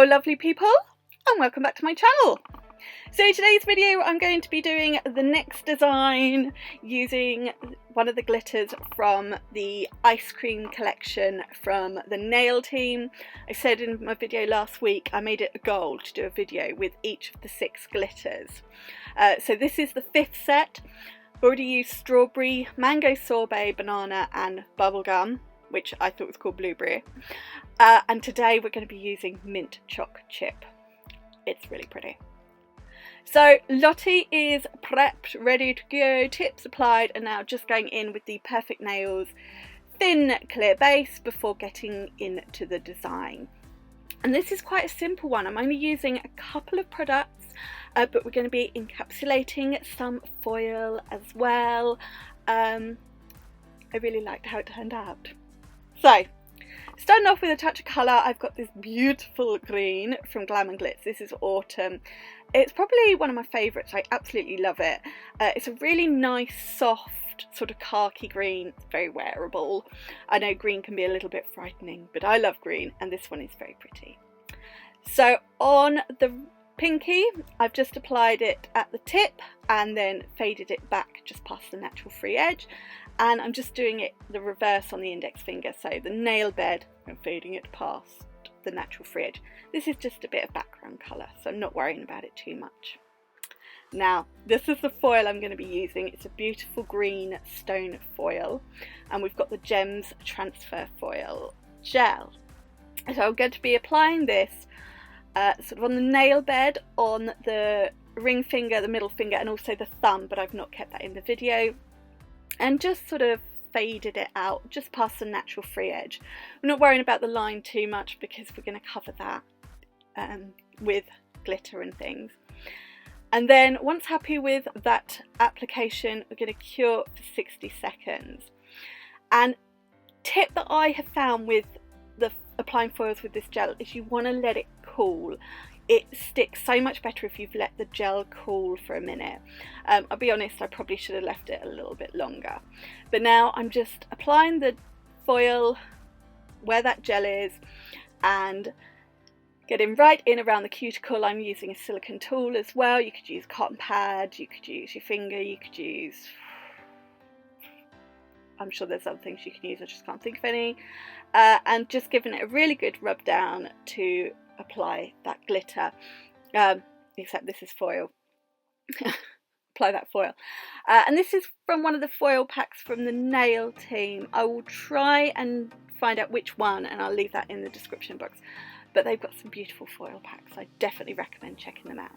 Hello lovely people, and welcome back to my channel. So today's video I'm going to be doing the next design using one of the glitters from the ice cream collection from the nail team. I said in my video last week I made it a goal to do a video with each of the 6 glitters. So this is the 5th set. I've already used strawberry, mango sorbet, banana and bubblegum, which I thought was called blueberry. And today we're going to be using mint choc chip. It's really pretty. So Lottie is prepped, ready to go, tips applied, and now just going in with the Perfect Nails thin clear base before getting into the design. And this is quite a simple one. I'm only using a couple of products, but we're going to be encapsulating some foil as well. I really liked how it turned out. So, starting off with a touch of colour, I've got this beautiful green from Glam and Glits. This is Autumn. It's probably one of my favourites. I absolutely love it. It's a really nice, soft, sort of khaki green. It's very wearable. I know green can be a little bit frightening, but I love green, and this one is very pretty. So on the pinky, I've just applied it at the tip and then faded it back just past the natural free edge. And I'm just doing it the reverse on the index finger, so the nail bed and fading it past the natural free edge. This is just a bit of background colour, so I'm not worrying about it too much. Now, this is the foil I'm going to be using. It's a beautiful green stone foil, and we've got the Gems Transfer Foil Gel. So I'm going to be applying this sort of on the nail bed, on the ring finger, the middle finger, and also the thumb, but I've not kept that in the video. And just sort of faded it out just past the natural free edge. I'm not worrying about the line too much because we're going to cover that with glitter and things. And then once happy with that application, we're going to cure for 60 seconds. And tip that I have found with the applying foils with this gel is you want to let it cool. It sticks so much better if you've let the gel cool for a minute. I'll be honest, I probably should have left it a little bit longer. But now I'm just applying the foil where that gel is and getting right in around the cuticle. I'm using a silicone tool as well. You could use a cotton pad, you could use your finger, you could use... I'm sure there's other things you can use, I just can't think of any. And just giving it a really good rub down to apply that glitter, except this is foil. Apply that foil. And this is from one of the foil packs from the nail team. I will try and find out which one, and I'll leave that in the description box. But they've got some beautiful foil packs. I definitely recommend checking them out.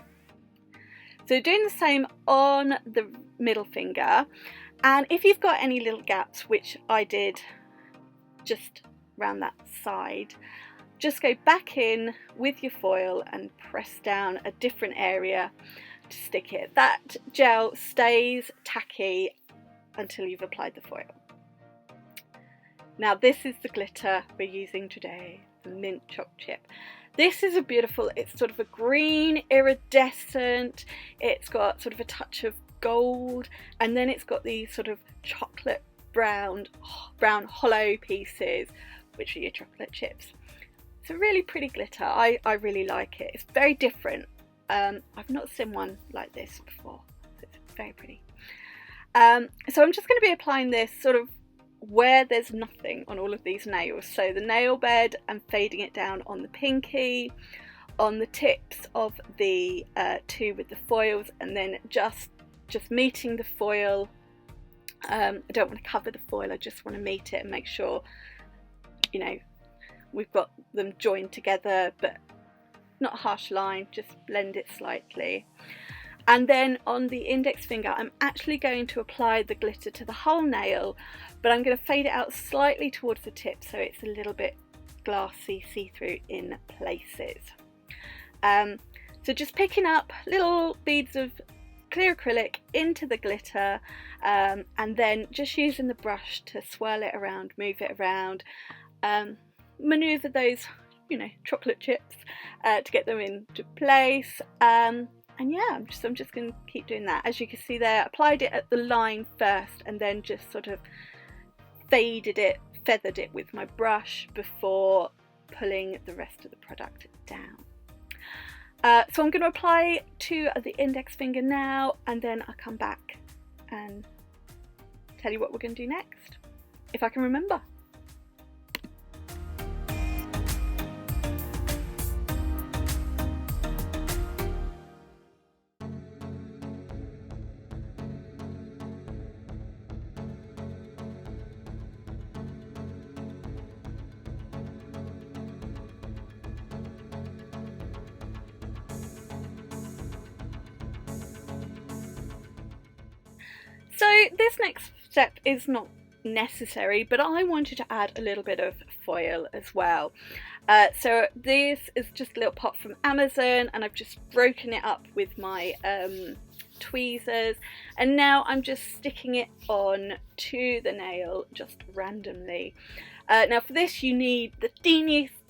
So doing the same on the middle finger, and if you've got any little gaps, which I did just around that side, just go back in with your foil and press down a different area to stick it. That gel stays tacky until you've applied the foil. Now this is the glitter we're using today, the mint choc chip. This is a beautiful, it's sort of a green iridescent, it's got sort of a touch of gold, and then it's got these sort of chocolate brown hollow pieces, which are your chocolate chips. It's a really pretty glitter. I really like it. It's very different. I've not seen one like this before. It's very pretty. So I'm just going to be applying this sort of where there's nothing on all of these nails. So the nail bed, I'm fading it down on the pinky, on the tips of the 2 with the foils, and then just meeting the foil. I don't want to cover the foil. I just want to meet it and make sure, you know, we've got them joined together, but not a harsh line, just blend it slightly. And then on the index finger, I'm actually going to apply the glitter to the whole nail, but I'm going to fade it out slightly towards the tip so it's a little bit glassy, see-through in places. So just picking up little beads of clear acrylic into the glitter, and then just using the brush to swirl it around, move it around, maneuver those, you know, chocolate chips to get them into place. And yeah, I'm just going to keep doing that. As you can see there, applied it at the line first and then just sort of faded it, feathered it with my brush before pulling the rest of the product down. So I'm going to apply to the index finger now, and then I'll come back and tell you what we're going to do next, if I can remember. So this next step is not necessary, but I wanted to add a little bit of foil as well. So this is just a little pot from Amazon, and I've just broken it up with my tweezers, and now I'm just sticking it on to the nail just randomly. Now for this you need the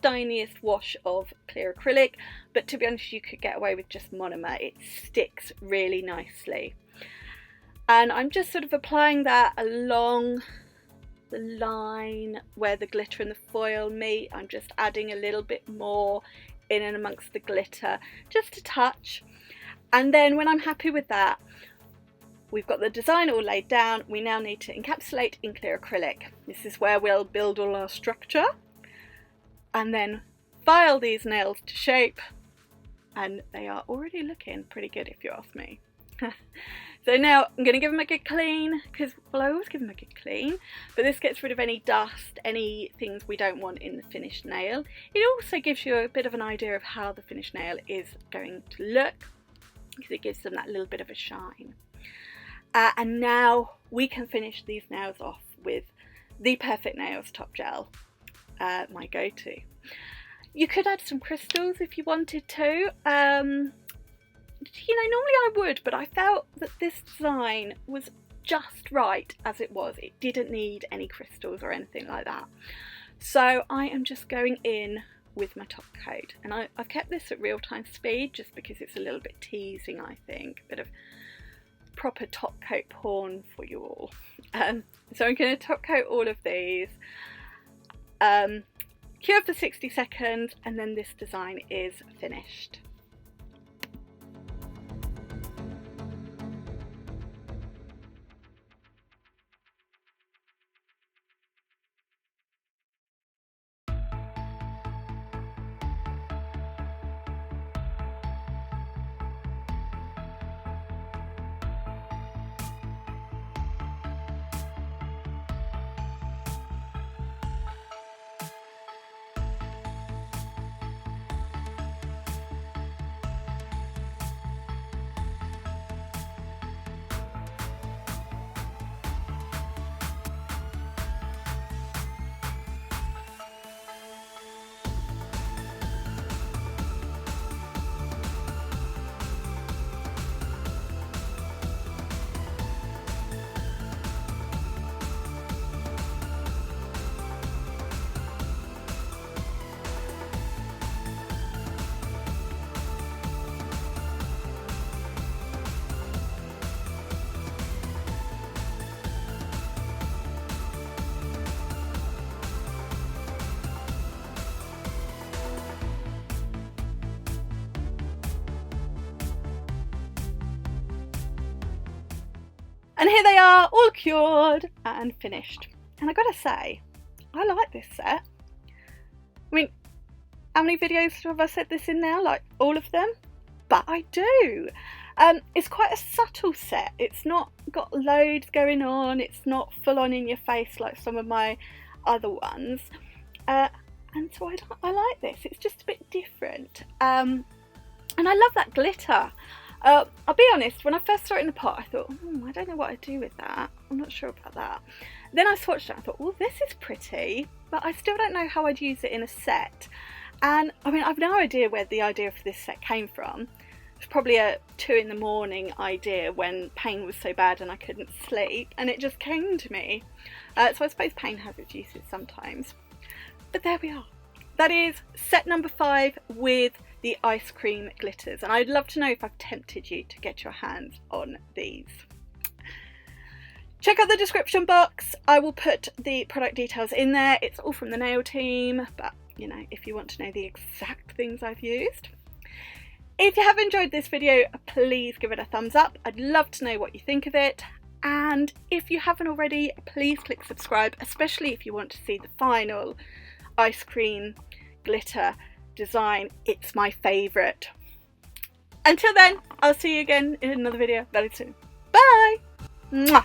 tiniest wash of clear acrylic, but to be honest you could get away with just monomer. It sticks really nicely. And I'm just sort of applying that along the line where the glitter and the foil meet. I'm just adding a little bit more in and amongst the glitter, just a touch. And then when I'm happy with that, we've got the design all laid down. We now need to encapsulate in clear acrylic. This is where we'll build all our structure and then file these nails to shape. And they are already looking pretty good if you ask me. So now I'm going to give them a good clean, because, well, I always give them a good clean, but this gets rid of any dust, any things we don't want in the finished nail. It also gives you a bit of an idea of how the finished nail is going to look, because it gives them that little bit of a shine. And now we can finish these nails off with the Perfect Nails Top Gel, my go-to. You could add some crystals if you wanted to. You know, normally I would, but I felt that this design was just right as it was. It didn't need any crystals or anything like that. So I am just going in with my top coat, and I've kept this at real-time speed just because it's a little bit teasing, I think, a bit of proper top coat porn for you all. So I'm going to top coat all of these, cure for 60 seconds, and then this design is finished. And here they are, all cured and finished. And I gotta say, I like this set. I mean, how many videos have I said this in now? Like all of them? But I do. It's quite a subtle set. It's not got loads going on. It's not full on in your face like some of my other ones. And so I like this. It's just a bit different. And I love that glitter. I'll be honest, when I first saw it in the pot, I thought, I don't know what I'd do with that. I'm not sure about that. Then I swatched it, I thought, oh, this is pretty, but I still don't know how I'd use it in a set. And I mean, I've no idea where the idea for this set came from. It's probably a 2 in the morning idea when pain was so bad and I couldn't sleep, and it just came to me. So I suppose pain has its uses sometimes. But there we are. That is set number 5 with the ice cream glitters, and I'd love to know if I've tempted you to get your hands on these. Check out the description box. I will put the product details in there. It's all from the nail team, but you know, if you want to know the exact things I've used. If you have enjoyed this video, please give it a thumbs up. I'd love to know what you think of it. And if you haven't already, please click subscribe, especially if you want to see the final ice cream glitter design. It's my favourite. Until then, I'll see you again in another video very soon. Bye! Mwah.